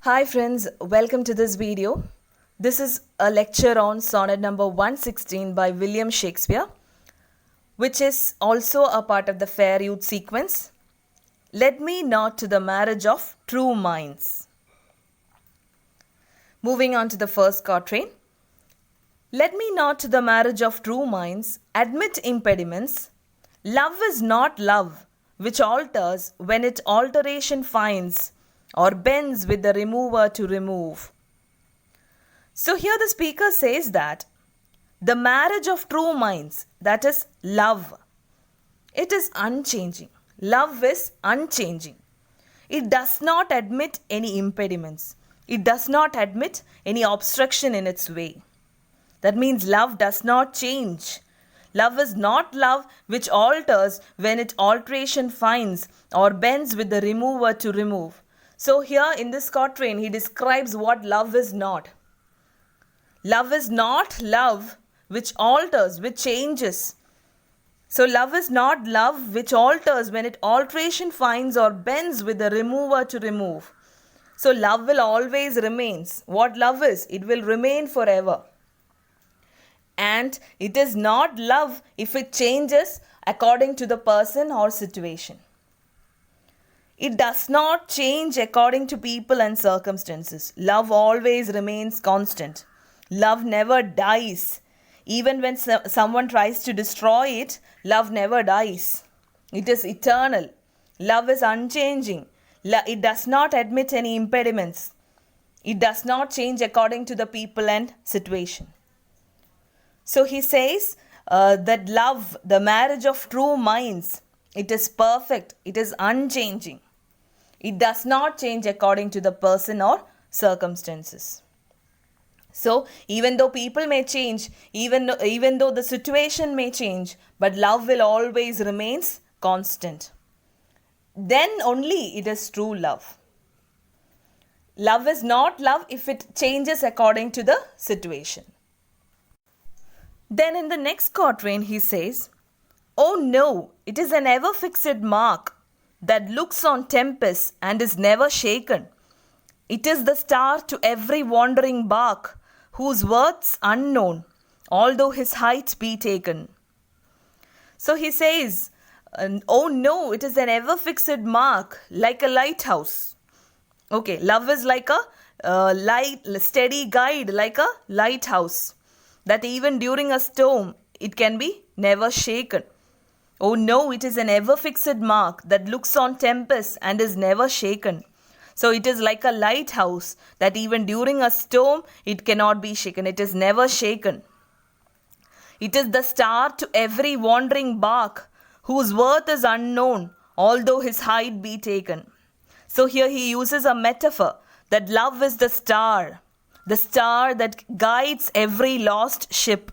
Hi friends, welcome to this video. This is a lecture on sonnet number 116 by William Shakespeare, which is also a part of the Fair Youth sequence. Let me not to the marriage of true minds. Moving on to the first quatrain. Let me not to the marriage of true minds admit impediments. Love is not love, which alters when it alteration finds, or bends with the remover to remove. So here the speaker says that the marriage of true minds, that is love, it is unchanging. Love is unchanging. It does not admit any impediments. It does not admit any obstruction in its way. That means love does not change. Love is not love which alters when it alteration finds or bends with the remover to remove. So here in this quatrain, he describes what love is not. Love is not love which alters, which changes. So love is not love which alters when it alteration finds or bends with the remover to remove. So love will always remains. What love is, it will remain forever. And it is not love if it changes according to the person or situation. It does not change according to people and circumstances. Love always remains constant. Love never dies. Even when someone tries to destroy it, love never dies. It is eternal. Love is unchanging. It does not admit any impediments. It does not change according to the people and situation. So he says that love, the marriage of true minds, it is perfect. It is unchanging. It does not change according to the person or circumstances. So even though people may change, even though the situation may change, but love will always remains constant. Then only it is true love. Love is not love if it changes according to the situation. Then in the next quatrain he says, "Oh no, it is an ever fixed mark that looks on tempest and is never shaken. It is the star to every wandering bark, whose worth's unknown, although his height be taken." So he says, oh no, it is an ever fixed mark, like a lighthouse. Okay, love is like a steady guide, like a lighthouse, that even during a storm, it can be never shaken. Oh no, it is an ever fixed mark that looks on tempest and is never shaken. So it is like a lighthouse that even during a storm, it cannot be shaken. It is never shaken. It is the star to every wandering bark, whose worth is unknown, although his height be taken. So here he uses a metaphor that love is the star that guides every lost ship.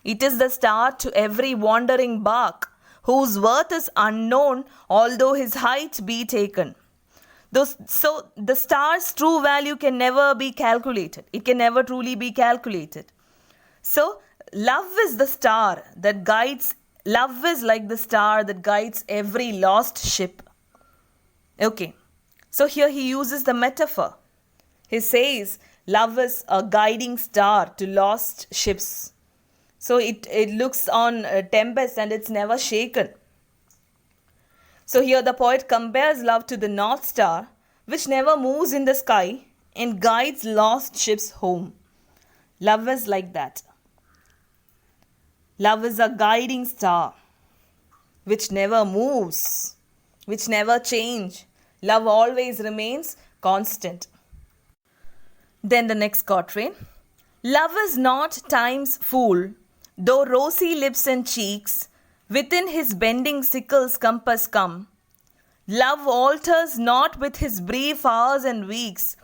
It is the star to every wandering bark, whose worth is unknown, although his height be taken. So the star's true value can never be calculated. It can never truly be calculated. So love is the star that guides, love is like the star that guides every lost ship. Okay, so here he uses the metaphor. He says love is a guiding star to lost ships. So it looks on tempest and it's never shaken. So here the poet compares love to the North Star, which never moves in the sky and guides lost ships home. Love is like that. Love is a guiding star, which never moves, which never changes. Love always remains constant. Then the next quatrain. Love is not time's fool, though rosy lips and cheeks within his bending sickle's compass come. Love alters not with his brief hours and weeks,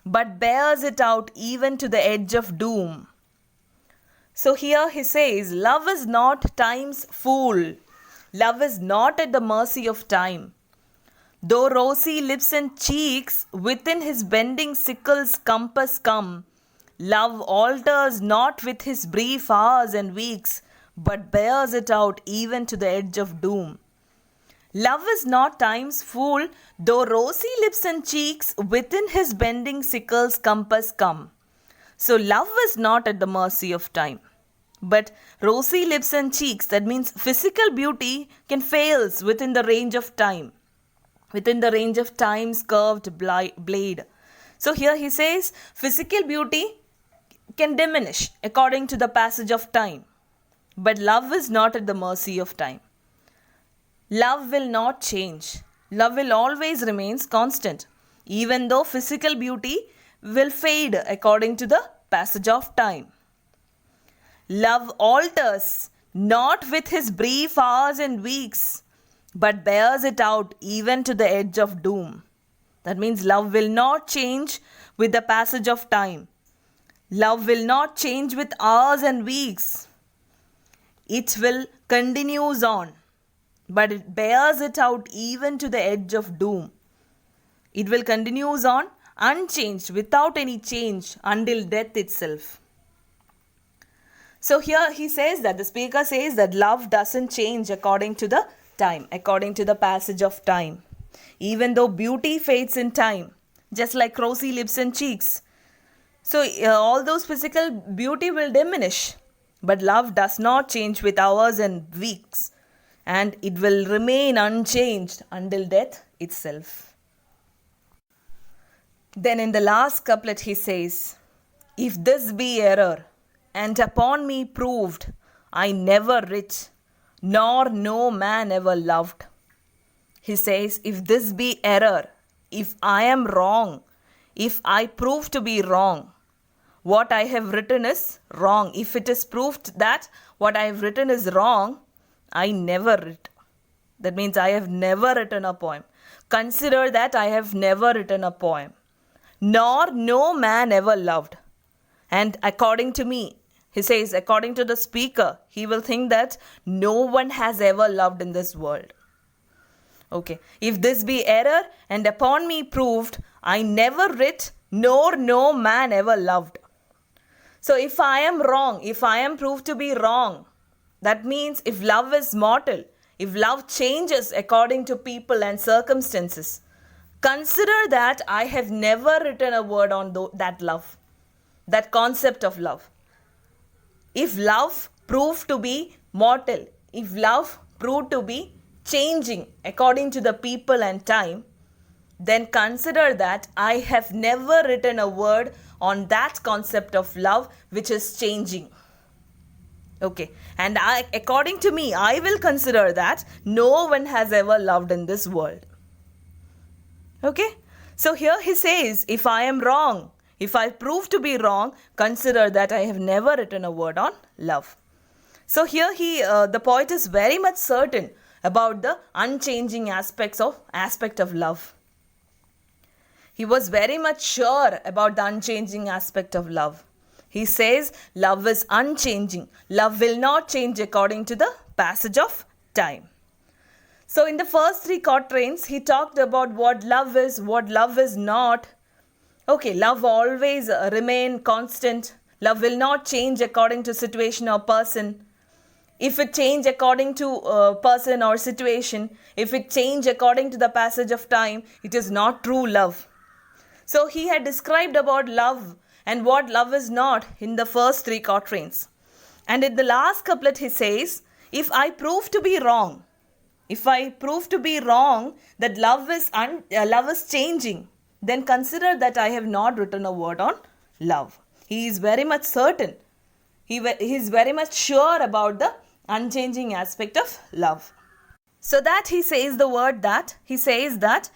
but bears it out even to the edge of doom. So here he says, love is not time's fool. Love is not at the mercy of time. Though rosy lips and cheeks within his bending sickle's compass come, love alters not with his brief hours and weeks, but bears it out even to the edge of doom. Love is not time's fool, though rosy lips and cheeks within his bending sickle's compass come. So love is not at the mercy of time. But rosy lips and cheeks, that means physical beauty can fails within the range of time. Within the range of time's curved blade. So here he says physical beauty can diminish according to the passage of time. But love is not at the mercy of time. Love will not change. Love will always remain constant, even though physical beauty will fade according to the passage of time. Love alters not with his brief hours and weeks, but bears it out even to the edge of doom. That means love will not change with the passage of time. Love will not change with hours and weeks. It will continues on, but it bears it out even to the edge of doom. It will continues on unchanged, without any change, until death itself. So here he says that, the speaker says that love doesn't change according to the time, according to the passage of time. Even though beauty fades in time, just like rosy lips and cheeks. So all those physical beauty will diminish. But love does not change with hours and weeks. And it will remain unchanged until death itself. Then in the last couplet he says, if this be error, and upon me proved, I never writ, nor no man ever loved. He says, if this be error, if I am wrong, if I prove to be wrong, what I have written is wrong. If it is proved that what I have written is wrong, I never writ. That means I have never written a poem. Consider that I have never written a poem. Nor no man ever loved. And according to me, he says, according to the speaker, he will think that no one has ever loved in this world. Okay. If this be error, and upon me proved, I never writ, nor no man ever loved. So if I am wrong, if I am proved to be wrong, that means if love is mortal, if love changes according to people and circumstances, consider that I have never written a word on that love, that concept of love. If love proved to be mortal, if love proved to be changing according to the people and time, then consider that I have never written a word on that concept of love which is changing. Okay, and according to me, I will consider that no one has ever loved in this world. Okay, so here he says, if I am wrong, if I prove to be wrong, consider that I have never written a word on love. So here the poet is very much certain about the unchanging aspect of love. He was very much sure about the unchanging aspect of love. He says love is unchanging. Love will not change according to the passage of time. So in the first three quatrains, he talked about what love is not. Okay, love always remain constant. Love will not change according to situation or person. If it change according to person or situation, if it change according to the passage of time, it is not true love. So he had described about love and what love is not in the first three quatrains. And in the last couplet he says, if I prove to be wrong, that love is changing, then consider that I have not written a word on love. He is very much certain. He is very much sure about the unchanging aspect of love. So that he says that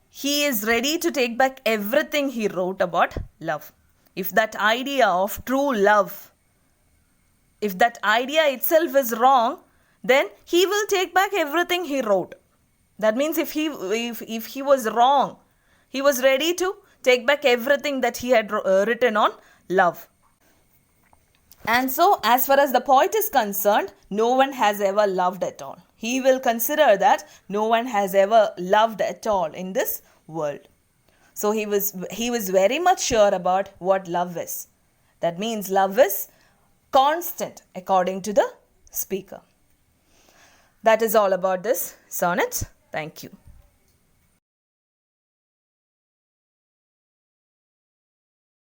he is ready to take back everything he wrote about love. If that idea of true love, if that idea itself is wrong, then he will take back everything he wrote. That means if he was wrong, he was ready to take back everything that he had written on love. And so, as far as the poet is concerned, no one has ever loved at all. He will consider that no one has ever loved at all in this world. So he was very much sure about what love is. That means love is constant according to the speaker. That is all about this sonnet. Thank you.